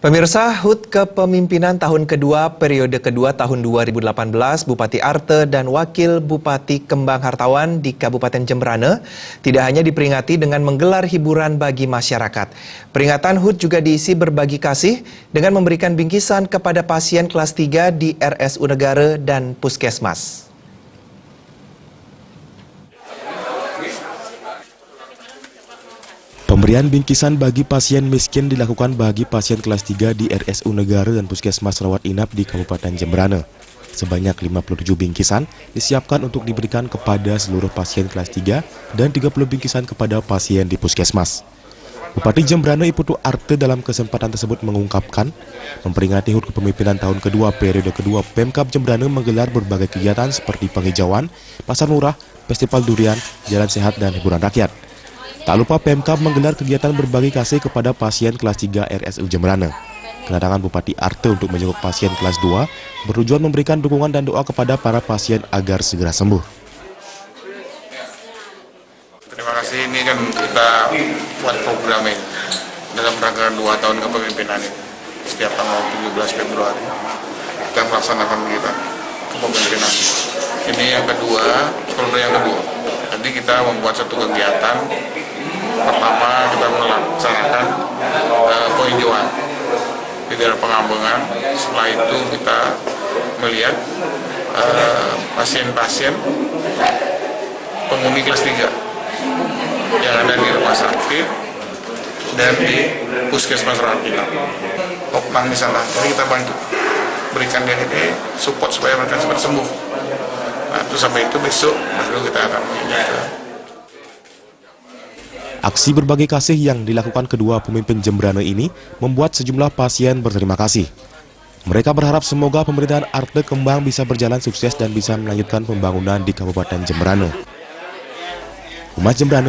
Pemirsa, HUT Kepemimpinan tahun kedua periode kedua tahun 2018, Bupati Arte dan Wakil Bupati Kembang Hartawan di Kabupaten Jemberana tidak hanya diperingati dengan menggelar hiburan bagi masyarakat. Peringatan HUT juga diisi berbagi kasih dengan memberikan bingkisan kepada pasien kelas 3 di RSU Negara dan Puskesmas. Pemberian bingkisan bagi pasien miskin dilakukan bagi pasien kelas 3 di RSU Negara dan Puskesmas Rawat Inap di Kabupaten Jemberana. Sebanyak 57 bingkisan disiapkan untuk diberikan kepada seluruh pasien kelas 3 dan 30 bingkisan kepada pasien di Puskesmas. Bupati Jemberana Iputu Arte dalam kesempatan tersebut mengungkapkan, memperingati HUT Kepemimpinan tahun kedua periode kedua, Pemkab Jemberana menggelar berbagai kegiatan seperti penghijauan, pasar murah, festival durian, jalan sehat, dan hiburan rakyat. Tak lupa Pemkab menggelar kegiatan berbagi kasih kepada pasien kelas 3 RSU Jemberana. Kedatangan Bupati Arte untuk menjenguk pasien kelas 2 bertujuan memberikan dukungan dan doa kepada para pasien agar segera sembuh. Terima kasih, ini kan kita buat program ini dalam rangka 2 tahun kepemimpinan ini. Setiap tanggal 17 Februari kita melaksanakan kepemimpinan. Ini yang kedua, periode yang kedua. Jadi kita membuat satu kegiatan. Pertama kita melaksanakan penghijauan di daerah Pengambangan. Setelah itu kita melihat pasien-pasien penghuni kelas 3 yang ada di rumah sakit dan di Puskesmas Rawat Inap. Opnang di sana, jadi kita bantu berikan dia support supaya mereka cepat sembuh. Nah, itu sampai itu besok baru kita akan menginjak. Aksi berbagi kasih yang dilakukan kedua pemimpin Jemberana ini membuat sejumlah pasien berterima kasih. Mereka berharap semoga pemerintahan Arte Kembang bisa berjalan sukses dan bisa melanjutkan pembangunan di Kabupaten Jemberana. Umat Jemberana